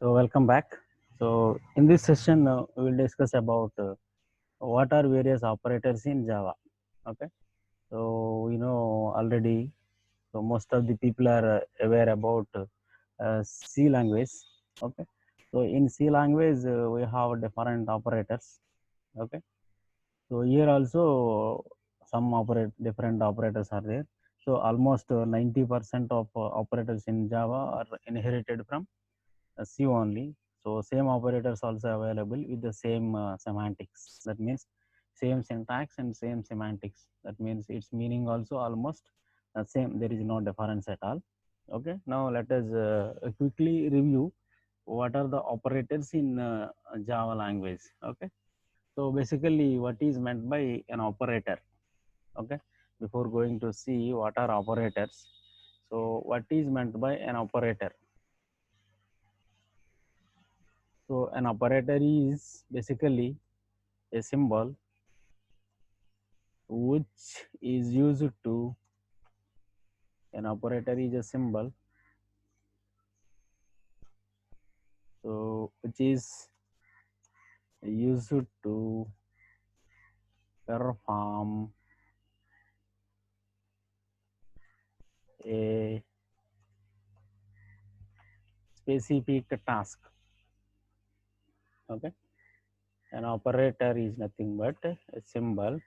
So welcome back. So in this session, we will discuss about what are various operators in Java. Okay. So we know already. So most of the people are aware about C language. Okay. So in C language, we have different operators. Okay. So here also some different operators are there. So almost 90% of operators in Java are inherited from C only. So same operators also available with the same semantics. That means same syntax and same semantics. That means its meaning also almost same. There is no difference at all. Okay. Now let us quickly review what are the operators in Java language. Okay. So basically, what is meant by an operator? Okay. Before going to see what are operators, so what is meant by an operator? So an operator is basically a symbol which is used to an operator is a symbol so which is used to perform a specific task. Okay, an operator is nothing but a symbol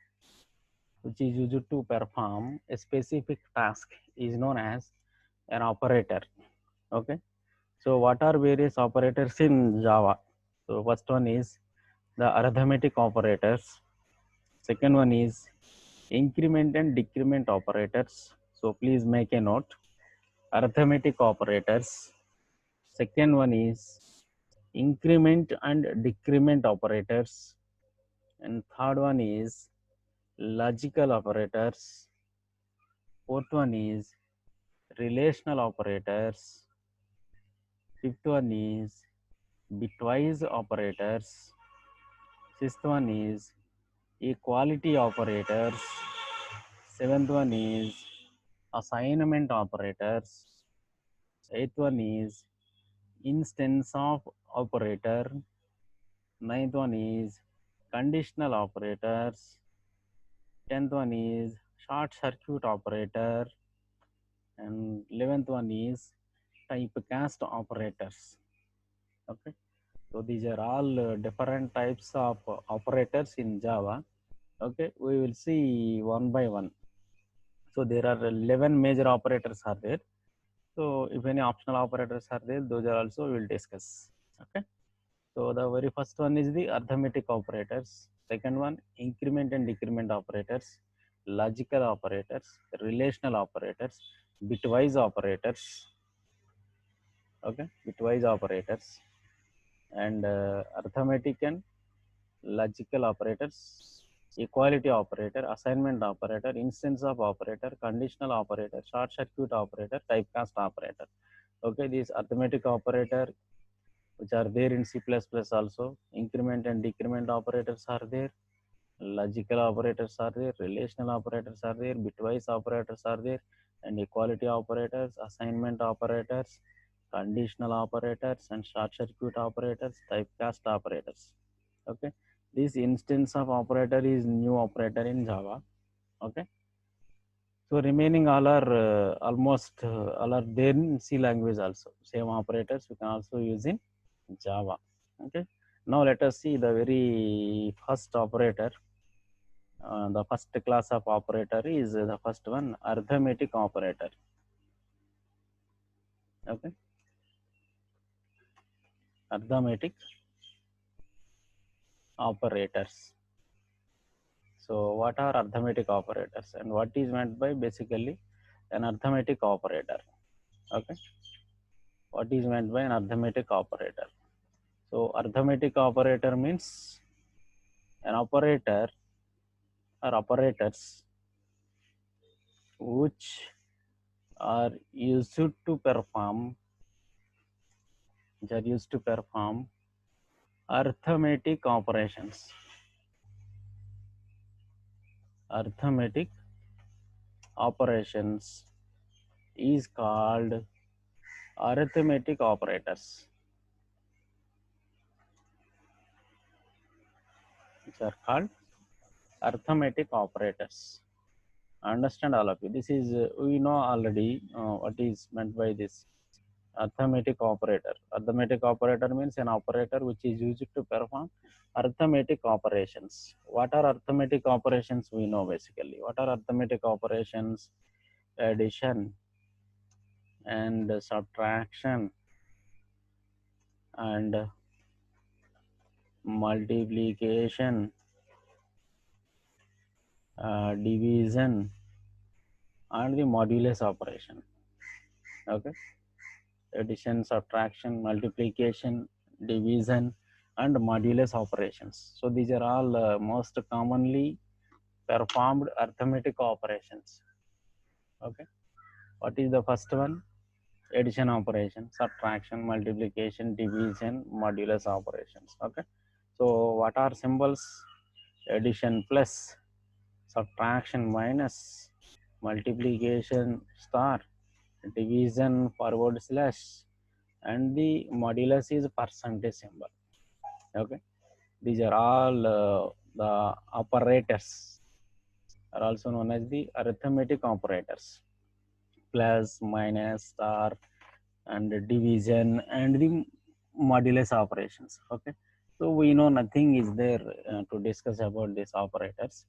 which is used to perform a specific task is known as an operator. Okay, so what are various operators in Java? So first one is the arithmetic operators. Second one is increment and decrement operators. So please make a note. Arithmetic operators. Second one is increment and decrement operators. And third one is logical operators. Fourth one is relational operators. Fifth one is bitwise operators. Sixth one is equality operators. Seventh one is assignment operators. Eighth one is instance of operator. Ninth one is conditional operators. 10th one is short circuit operator. And 11th one is typecast operators. Okay, so these are all different types of operators in Java. Okay, we will see one by one. So there are 11 major operators are there. So if any optional operators are there, those are also we will discuss. Okay. So the very first one is the arithmetic operators. Second one, increment and decrement operators, logical operators, relational operators, bitwise operators. Okay, bitwise operators, and arithmetic and logical operators, equality operator, assignment operator, instance of operator, conditional operator, short circuit operator, typecast operator. Okay, these arithmetic operator which are there in C++ also. Increment and decrement operators are there. Logical operators are there. Relational operators are there. Bitwise operators are there. And equality operators, assignment operators, conditional operators, and short circuit operators, typecast operators. Okay. This instance of operator is new operator in Java. Okay. So remaining all are almost all are there in C language also. Same operators we can also use in Java. Okay. Now let us see the very first operator. The first class of operator is the first one, arithmetic operator. Okay. Arithmetic operators. So what are arithmetic operators and what is meant by basically an arithmetic operator? Okay. What is meant by an arithmetic operator? So arithmetic operator means an operator or operators which are used to perform arithmetic operations. Arithmetic operations is called arithmetic operators. which are called arithmetic operators. Understand all of you. This is we know already what is meant by this arithmetic operator. Arithmetic operator means an operator which is used to perform arithmetic operations. What are arithmetic operations? We know basically. What are arithmetic operations? Addition and subtraction and multiplication, division, and the modulus operation. Okay, addition, subtraction, multiplication, division, and modulus operations. So these are all most commonly performed arithmetic operations. Okay, what is the first one? Addition operation, subtraction, multiplication, division, modulus operations. Okay, so what are symbols? Addition plus, subtraction minus, multiplication star, division forward slash, and the modulus is percentage symbol. Okay, these are all the operators are also known as the arithmetic operators: plus, minus, star, and division, and the modulus operations. Okay, so we know nothing is there to discuss about these operators.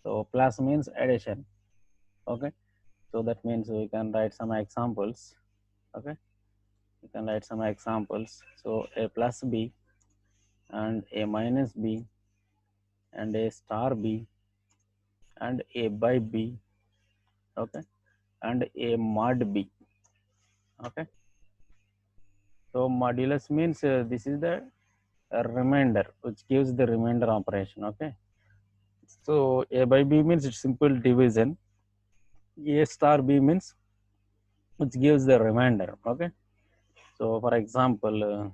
So plus means addition. Okay, so that means we can write some examples. Okay, we can write some examples. So a plus b and a minus b and a star b and a by b. Okay, and a mod b. Okay, so modulus means this is the remainder which gives the remainder operation. Okay, so a by b means it's simple division. A star b means which gives the remainder. Okay, so for example,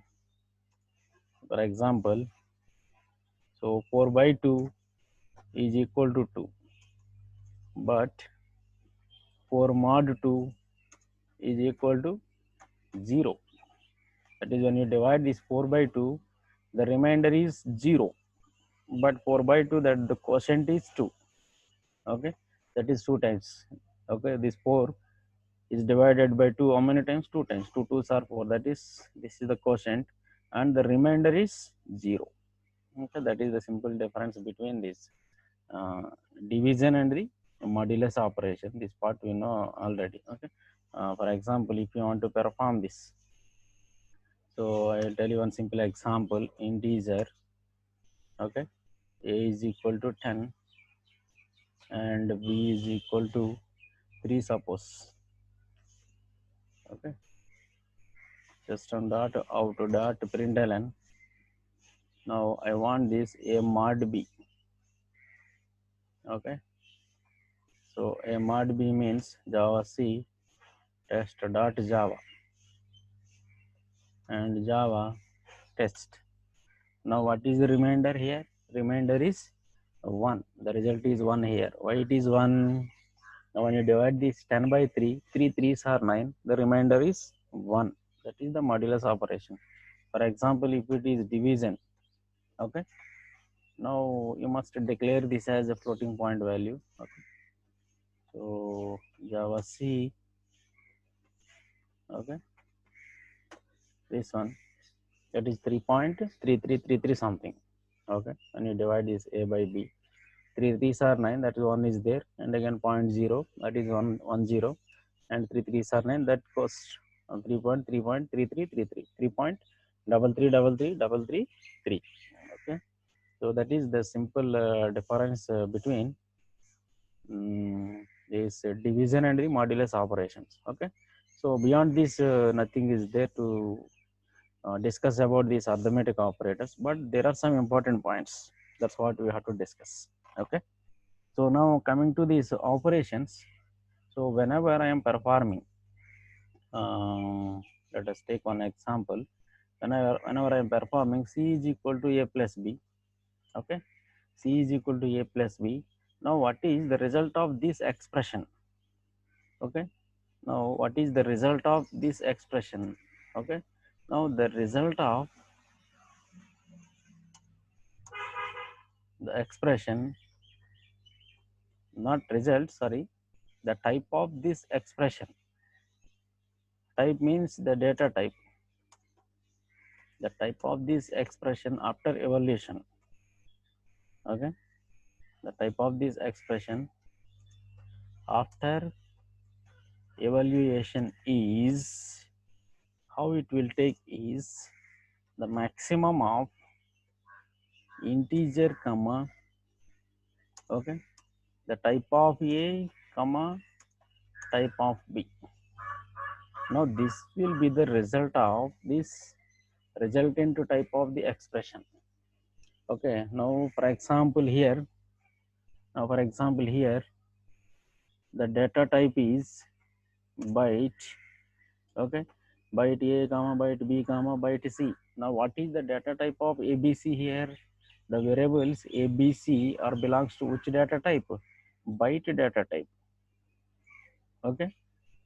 so 4 by 2 is equal to 2, but 4 mod 2 is equal to 0. That is, when you divide this 4 by 2, the remainder is 0, but 4 by 2, that the quotient is 2. Okay, that is 2 times. Okay, this 4 is divided by 2 how many times? 2 times. 2 2s are 4, that is, this is the quotient, and the remainder is 0. Okay, that is the simple difference between this uh, division and the modulus operation. This part we know already. Okay, for example, if you want to perform this, so I will tell you one simple example. Integer, okay, a is equal to 10 and b is equal to 3, suppose. Okay, system dot out dot println. Now I want this a mod b. Okay, so a mod b means Java C test dot Java and Java test. Now what is the remainder here? Remainder is 1. The result is 1 here. Why it is 1? Now when you divide this 10 by 3, 3 3s are 9. The remainder is 1. That is the modulus operation. For example, if it is division, okay, now you must declare this as a floating point value. Okay, so Java C, okay, this one, that is 3.3333 something. Okay, when you divide this a by b, 3 3s are 9, that is 1 is there, and again 0.0, that is 1 and 3 3s are 9, that goes 3.3.3333, 3.33333. Okay, so that is the simple difference between this division and the modulus operations. Okay, so beyond this nothing is there to discuss about these arithmetic operators, but there are some important points. That's what we have to discuss. Okay, so now coming to these operations. So whenever I am performing, let us take one example. Whenever I am performing C is equal to A plus B, okay, C is equal to A plus B. Now what is the result of this expression? Okay, now what is the result of this expression? Okay, now the result of the expression, not result, sorry, the type of this expression. Type means the data type. The type of this expression after evaluation. Okay, the type of this expression after evaluation is, how it will take is the maximum of integer comma, okay, the type of A comma type of B. Now this will be the result of this resultant type of the expression. Okay, now for example here, the data type is byte, okay, byte A comma byte B comma byte C. Now what is the data type of ABC here? The variables ABC are belongs to which data type? Byte data type. Okay,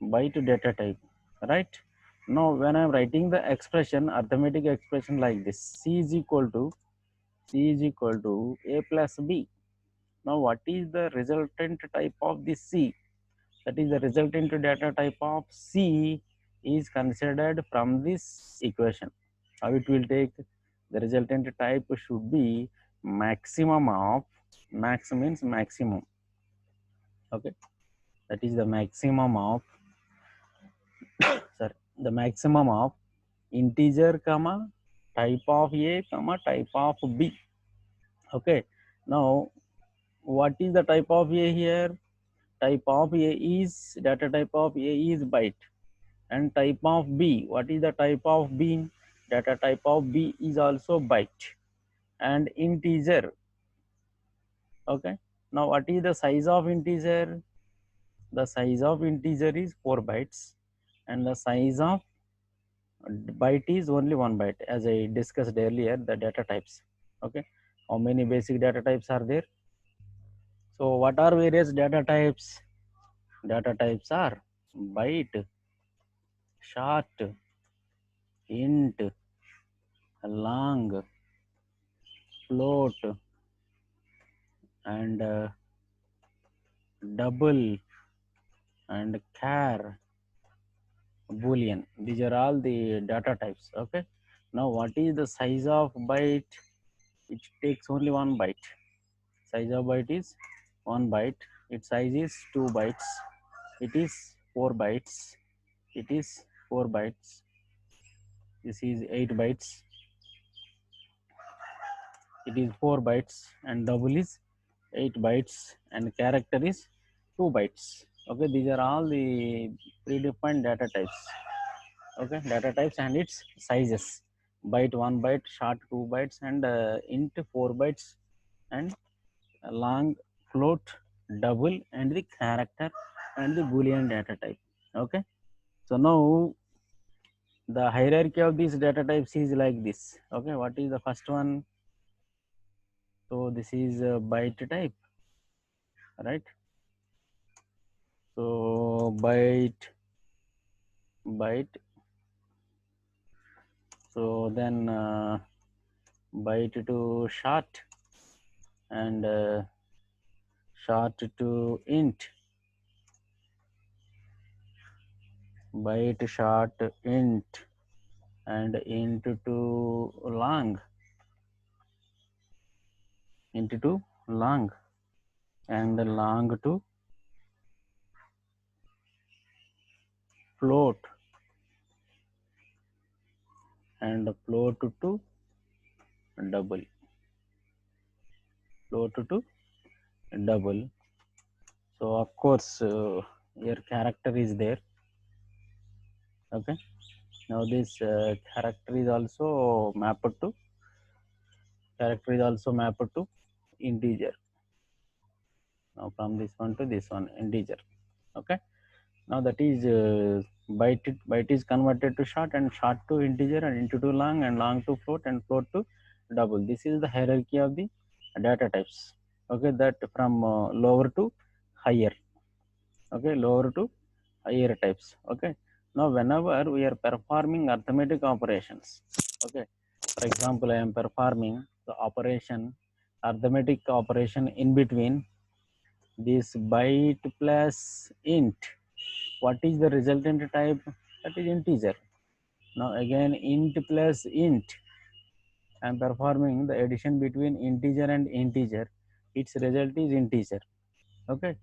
byte data type, right? Now when I'm writing the expression, arithmetic expression like this, C is equal to A plus B. Now what is the resultant type of this C? That is the resultant data type of C is considered from this equation. How it will take? The resultant type should be maximum of, max means maximum, okay, that is the maximum of, sorry, the maximum of integer comma type of A comma type of B. Okay, now what is the type of A here? Type of A is, data type of A is byte, and type of B, what is the type of B? Data type of B is also byte and integer. Okay, now what is the size of integer? The size of integer is 4 bytes and the size of byte is only 1 byte, as I discussed earlier, the data types. Okay, how many basic data types are there? So what are various data types? Data types are byte, short, int, long, float, and double, and char, boolean. These are all the data types. Okay, now what is the size of byte? It takes only 1 byte. Size of byte is 1 byte. Its size is 2 bytes. It is 4 bytes. It is 4 bytes. This is 8 bytes. It is 4 bytes, and double is 8 bytes, and character is 2 bytes. Okay, these are all the predefined data types. Okay, data types and its sizes: byte 1 byte, short 2 bytes, and int 4 bytes, and long, float, double, and the character and the boolean data type. Okay, so now the hierarchy of these data types is like this. Okay, what is the first one? So this is a byte type, right? So byte, so then byte to short, and short to int, byte short int, and int to long, int to long, and long to float, and float to double, float to double. So of course your character is there. Okay, now this character is also mapped to, integer. Now from this one to this one, integer. Okay, now that is byte is converted to short, and short to integer, and into to long, and long to float, and float to double. This is the hierarchy of the data types. Okay, that from lower to higher. Okay, lower to higher types. Okay, now whenever we are performing arithmetic operations, okay, for example, I am performing the operation arithmetic operation in between this byte plus int. What is the resultant type? That is integer. Now again int plus int. I am performing the addition between integer and integer. Its result is integer. Okay.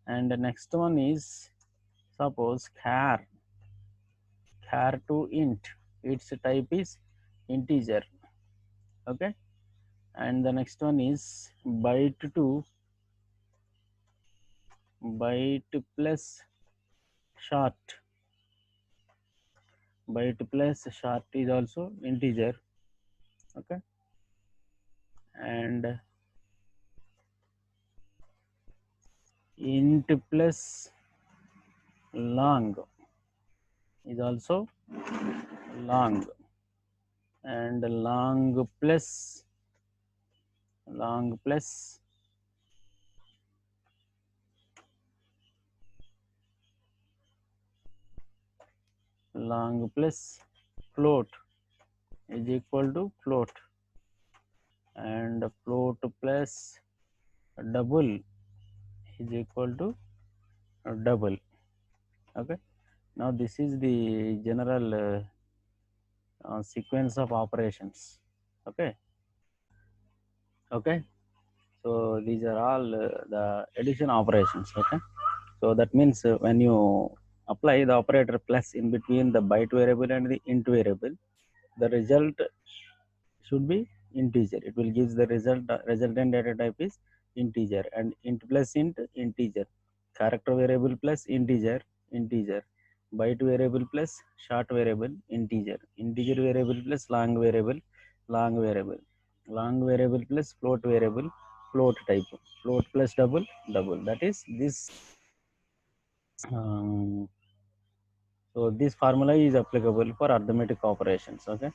And the next one is suppose char to int. Its type is integer. Okay. And the next one is byte to byte plus short. Byte plus short is also integer. Okay. And int plus long is also long, and long plus float is equal to float, and float plus double is equal to double. Okay. Now this is the general sequence of operations. Okay. Okay. So these are all the addition operations. Okay. So that means when you apply the operator plus in between the byte variable and the int variable, the result should be integer. It will give the resultant data type is integer, and int plus int integer, character variable plus integer integer, byte variable plus short variable integer, integer variable plus long variable long variable, long variable plus float variable float type, float plus double double. That is this. Um, so this formula is applicable for arithmetic operations. Okay,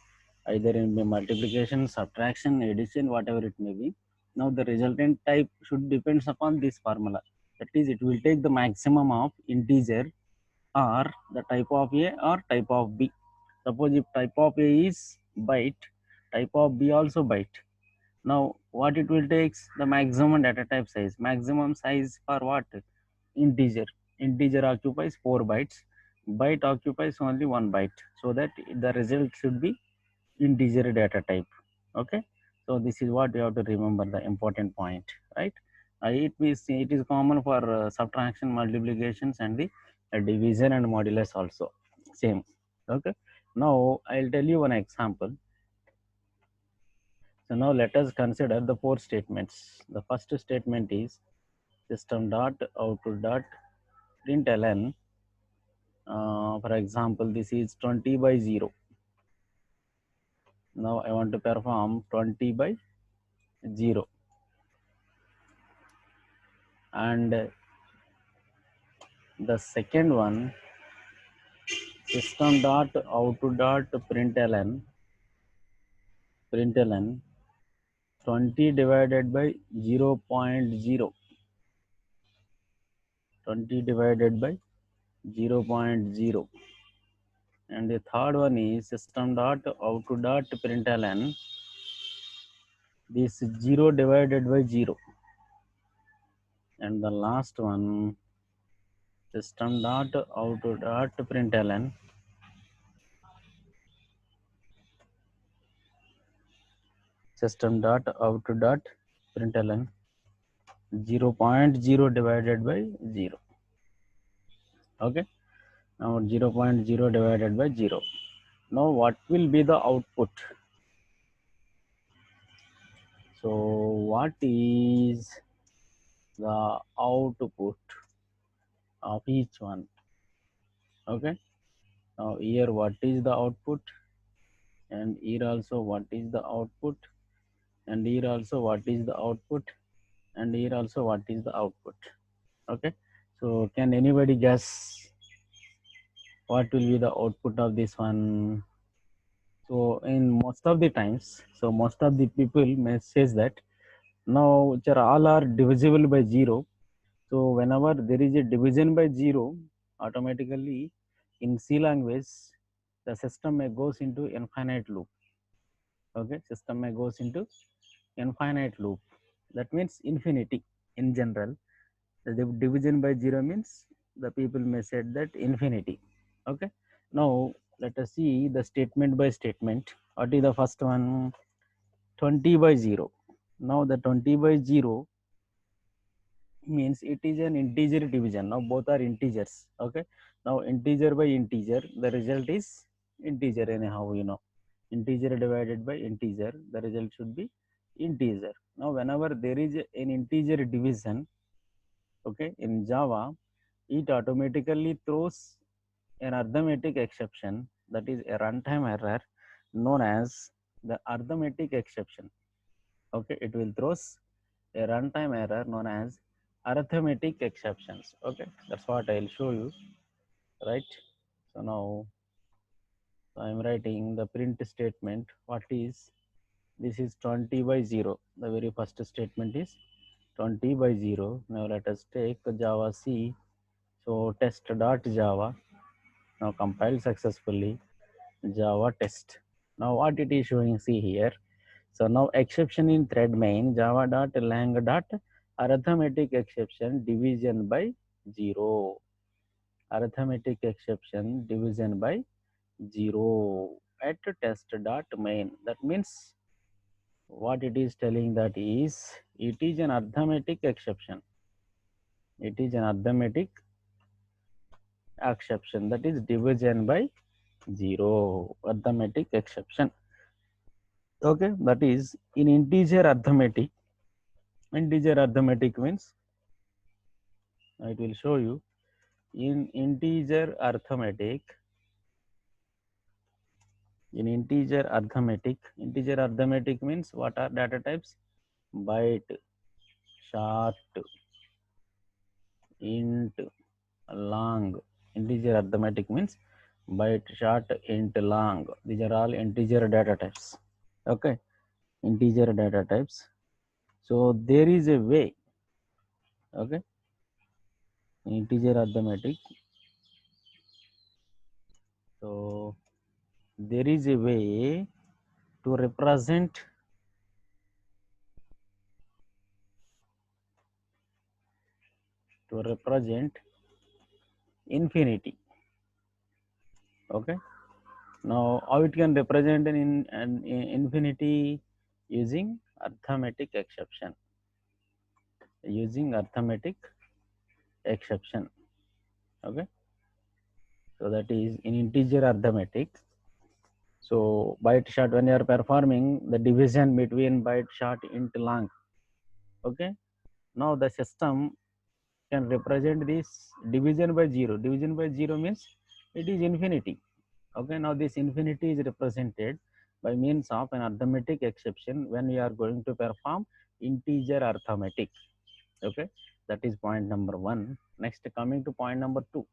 either in multiplication, subtraction, addition, whatever it may be. Now the resultant type should depends upon this formula. That is, it will take the maximum of integer or the type of A or type of B. Suppose if type of A is byte, type of B also byte. Now what it will take? The maximum data type size. Maximum size for what? Integer. Integer occupies 4 bytes. Byte occupies only 1 byte. So that the result should be integer data type. Okay. So this is what you have to remember, the important point, right? It is common for subtraction, multiplications, and the division and modulus also same. Okay. Now I'll tell you one example. So now let us consider the 4 statements. The first statement is system dot output dot println. For example, this is 20 by 0. Now I want to perform 20 by 0, and the second one, system dot output dot println 20 divided by 0, 0.0, 20 divided by 0, 0.0. And the third one is system dot output dot println this 0 divided by 0. And the last one, system dot output dot println system dot output dot println 0, 0.0 divided by 0. Okay. Now 0, 0.0 divided by 0. Now what will be the output? So what is the output of each one? Okay. Now here what is the output, and here also what is the output, and here also what is the output, and here also what is the output. Okay. So can anybody guess what will be the output of this one? So in most of the times, so most of the people may say that now which are all are divisible by 0. So whenever there is a division by 0, automatically in C language, the system may goes into infinite loop. Okay, system may goes into infinite loop. That means infinity in general. The division by 0 means the people may say that infinity. Okay. Now let us see the statement by statement. What is the first one? 20 by 0. Now the 20 by 0 means it is an integer division. Now both are integers. Okay. Now integer by integer, the result is integer anyhow, you know. Integer divided by integer, the result should be integer. Now whenever there is an integer division, okay, in Java, it automatically throws an arithmetic exception, that is a runtime error known as the arithmetic exception. Okay, it will throws a runtime error known as arithmetic exceptions. Okay, that's what I'll show you, right? So now I'm writing the print statement. What is this? Is 20 by 0. The very first statement is 20 by 0. Now let us take Java C. So test.java. Now compile successfully Java test. Now what it is showing, see here. So now exception in thread main java.lang dot arithmetic exception division by 0. Arithmetic exception division by 0 at test.main. That means what it is telling, that is it is an arithmetic exception. It is an arithmetic exception, that is division by 0, arithmetic exception. Okay, that is in integer arithmetic. Integer arithmetic means, it will show you, in integer arithmetic. Integer arithmetic means what are data types? Byte, short, int, long. Integer arithmetic means byte, short, int, long. These are all integer data types. Okay, integer data types. So there is a way. Okay, integer arithmetic. So there is a way to represent infinity. Okay, now how it can represent an infinity? Using arithmetic exception. Okay, so that is in integer arithmetic. So byte short, when you are performing the division between byte short int long. Okay, now the system can represent this division by 0. Division by 0 means it is infinity. Okay, now this infinity is represented by means of an arithmetic exception when we are going to perform integer arithmetic. Okay, that is point number 1. Next, coming to point number 2.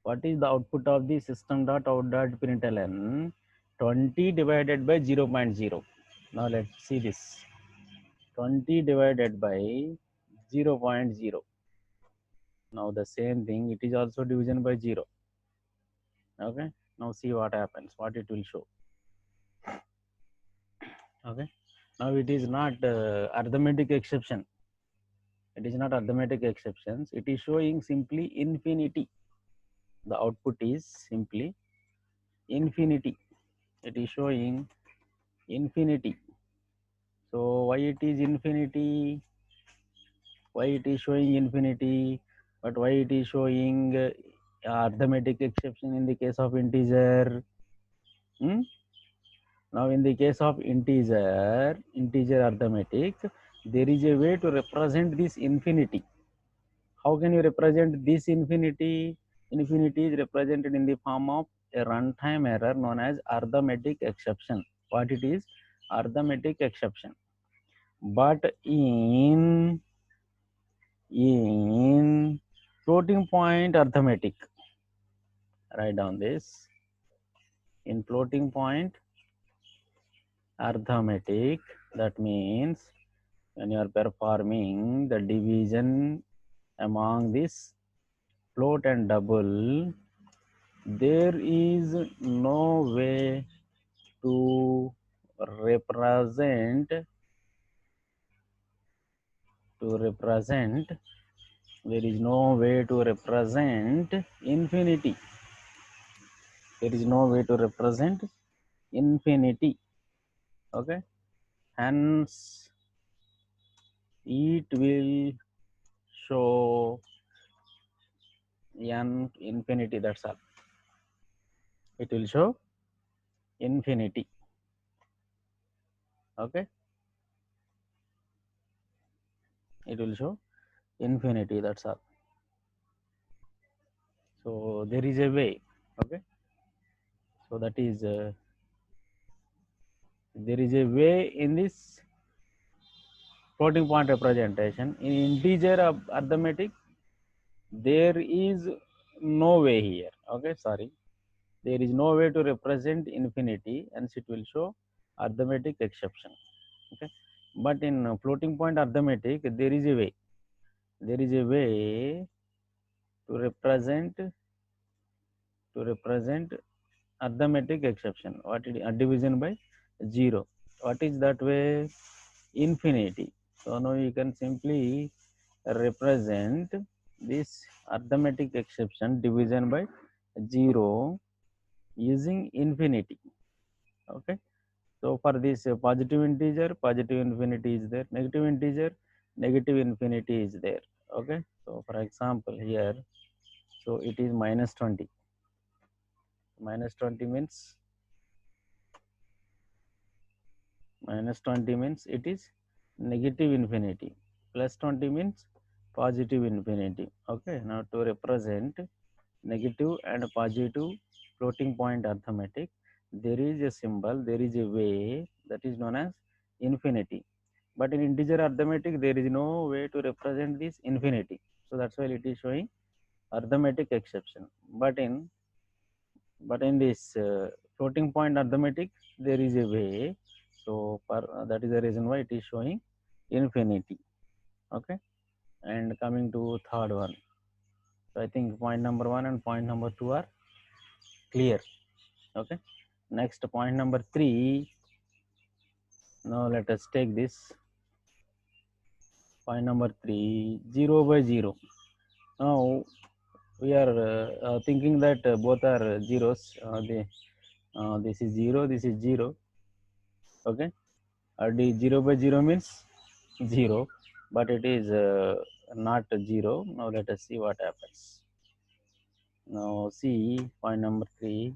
What is the output of the system.out.println? 20 divided by 0.0. Now let's see this. 20 divided by 0.0. Now the same thing, it is also division by 0. Okay, now see what happens, what it will show. Okay, now it is not arithmetic exception. It is not arithmetic exceptions. It is showing simply infinity. The output is simply infinity. It is showing infinity. So why it is infinity? Why it is showing infinity? But why it is showing arithmetic exception in the case of integer? Hmm? Now in the case of integer arithmetic, there is a way to represent this infinity. How can you represent this infinity? Infinity is represented in the form of a runtime error known as arithmetic exception. What it is? Arithmetic exception. But in floating point arithmetic, write down this. In floating point arithmetic, that means when you are performing the division among this float and double, there is no way to represent to represent, there is no way to represent infinity. There is no way to represent infinity. Okay, hence it will show n infinity. That's all. It will show infinity. Okay, it will show infinity. That's all. So there is a way. Okay, so that is there is a way in this floating point representation. In integer arithmetic, there is no way here. Okay, sorry, there is no way to represent infinity, and it will show arithmetic exception. Okay, but in floating point arithmetic, there is a way. There is a way to represent arithmetic exception. What it division by 0. What is that way? Infinity. So now you can simply represent this arithmetic exception division by 0 using infinity. Okay, so for this positive infinity is there, negative infinity is there. Okay, so for example here, so it is minus 20 means it is negative infinity, plus 20 means positive infinity. Okay, now to represent negative and positive floating point arithmetic, there is a symbol, there is a way that is known as infinity. But in integer arithmetic, there is no way to represent this infinity. So that's why it is showing arithmetic exception. But in this floating point arithmetic, there is a way. So that is the reason why it is showing infinity. Okay, and coming to third one. So I think point number 1 and point number 2 are clear. Okay, next point number 3. Now let us take this point number 3, 0 by 0. Now we are thinking that both are zeros. This is 0, this is 0. Okay, the 0 by 0 means 0, but it is not 0. Now let us see what happens. Now see point number 3.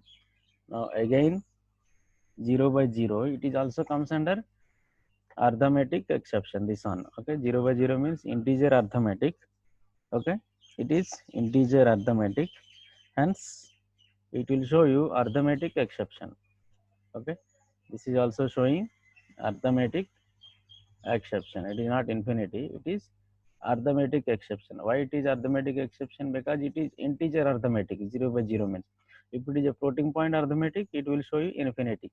Now again 0 by 0, it is also comes under arithmetic exception, this one. Okay, 0 by 0 means integer arithmetic. Okay, it is integer arithmetic, hence it will show you arithmetic exception. Okay, this is also showing arithmetic exception. It is not infinity, it is arithmetic exception. Why it is arithmetic exception? Because it is integer arithmetic. 0 by 0 means if it is a floating point arithmetic, it will show you infinity.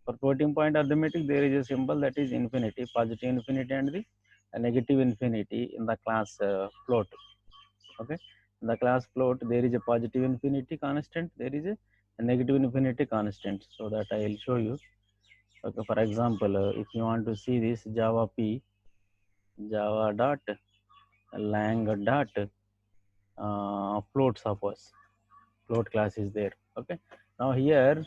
For floating point arithmetic, there is a symbol that is infinity, positive infinity and the negative infinity in the class float. Okay, in the class float, there is a positive infinity constant, there is a negative infinity constant. So that I will show you. Okay, for example, if you want to see this Java P, Java dot lang dot float, suppose float class is there. Okay, now here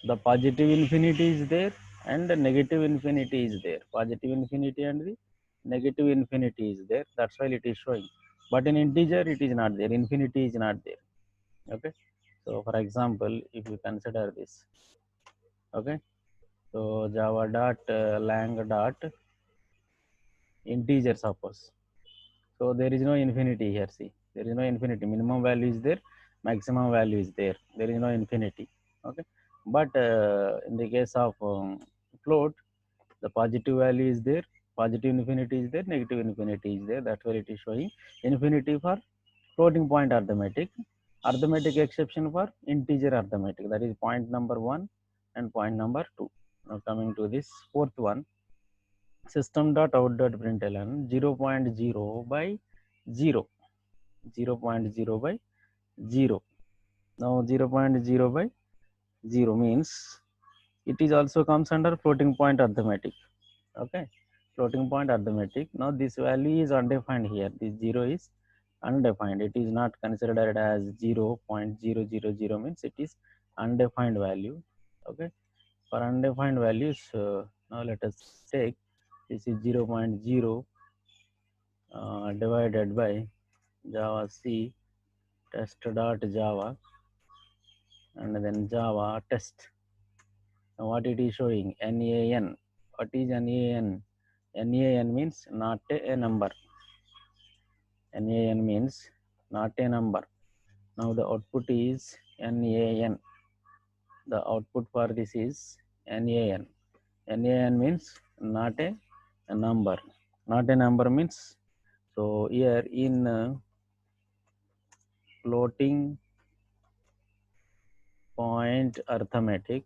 the positive infinity is there and the negative infinity is there. Positive infinity and the negative infinity is there. That's why it is showing. But in integer, it is not there. Infinity is not there. Okay, so for example, if you consider this. Okay, so Java dot lang dot integer, suppose. So there is no infinity here. See, there is no infinity. Minimum value is there, maximum value is there. There is no infinity. Okay, but in the case of float, the positive value is there, positive infinity is there, negative infinity is there. That's why it is showing infinity for floating point arithmetic, arithmetic exception for integer arithmetic. That is point number 1 and point number 2. Now coming to this fourth one, system.out.println 0.0 by 0, 0.0 by 0. Now 0.0 by 0 means it is also comes under floating point arithmetic. Okay, floating point arithmetic. Now this value is undefined here. This 0 is undefined. It is not considered as 0.000 means it is undefined value. Okay. For undefined values, now let us take this is 0.0 divided by Java C test.java and then Java test. Now what it is showing? NaN. What is NaN? NaN means not a number. NaN means not a number. Now the output is NaN. The output for this is NaN. NaN means not a number. Not a number means, so here in floating point arithmetic,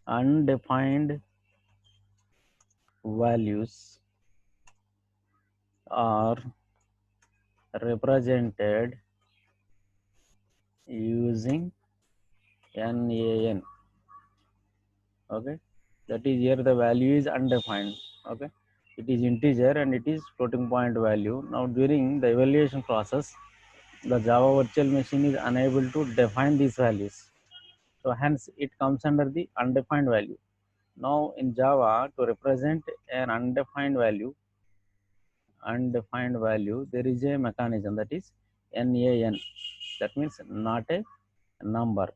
undefined values are represented using NaN. Okay, that is here the value is undefined. Okay, it is integer and it is floating point value. Now during the evaluation process, the Java virtual machine is unable to define these values, so hence it comes under the undefined value. Now in Java, to represent an undefined value, there is a mechanism, that is NaN. That means not a number.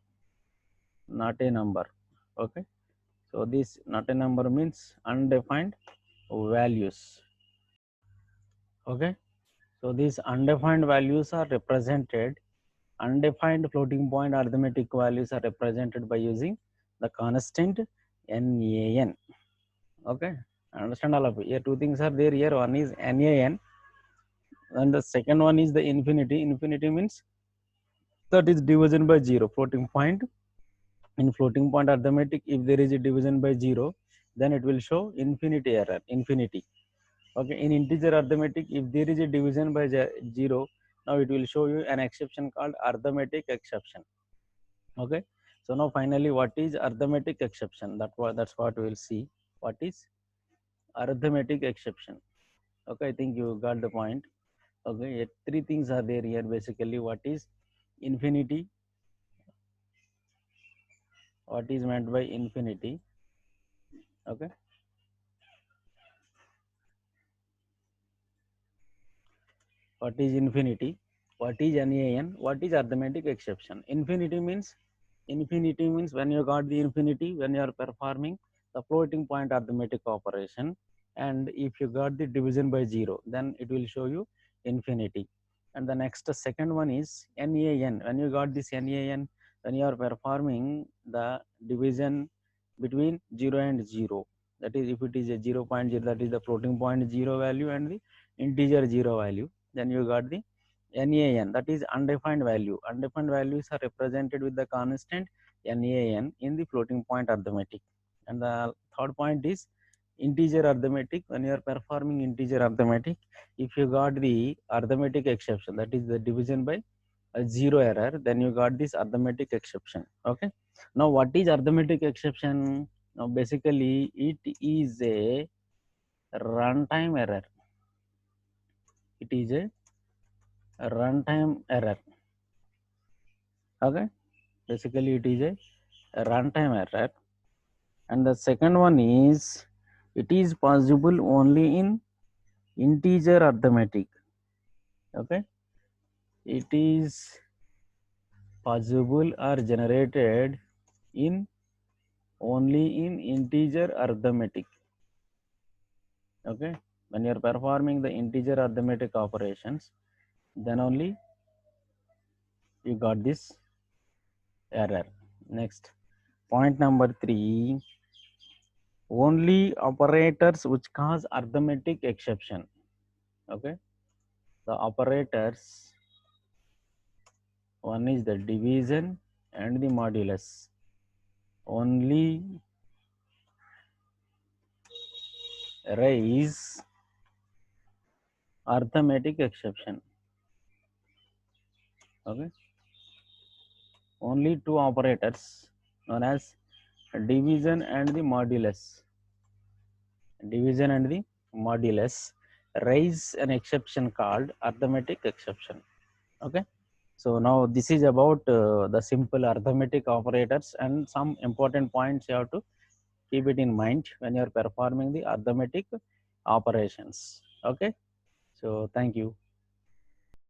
Okay, so this not a number means undefined values. Okay, so these undefined values are represented, undefined floating point arithmetic values are represented by using the constant NaN. Okay, understand all of it. Here two things are there. Here one is NaN and the second one is the infinity. Infinity means that is division by 0. Floating point, in floating point arithmetic, if there is a division by 0, then it will show infinity error, infinity. Okay, in integer arithmetic, if there is a division by 0, now it will show you an exception called arithmetic exception. Okay, so now finally what is arithmetic exception? That's what we will see. What is arithmetic exception? Okay, I think you got the point. Okay, three things are there here basically. What is infinity? What is meant by infinity? Okay, what is infinity? What is NaN? What is arithmetic exception? Infinity means when you got the infinity, when you are performing the floating point arithmetic operation, and if you got the division by 0, then it will show you infinity. And the next second one is NaN. When you got this NaN, when you are performing the division between 0 and 0, that is if it is a 0.0, that is the floating point 0 value and the integer 0 value, then you got the NaN, that is undefined value. Undefined values are represented with the constant NaN in the floating point arithmetic. And the third point is integer arithmetic. When you are performing integer arithmetic, if you got the arithmetic exception, that is the division by 0 error, then you got this arithmetic exception. Okay, now what is arithmetic exception? Now basically it is a runtime error. It is a runtime error. Okay, basically it is a runtime error. And the second one is it is possible only in integer arithmetic. Okay, it is possible or generated in only in integer arithmetic. Okay, when you are performing the integer arithmetic operations, then only you got this error. Next, point number 3, only operators which cause arithmetic exception. Okay, the operators, one is the division and the modulus, only raise arithmetic exception. Okay, only two operators known as division and the modulus. Division and the modulus raise an exception called arithmetic exception. Okay, so now this is about the simple arithmetic operators, and some important points you have to keep it in mind when you are performing the arithmetic operations. Okay, so thank you.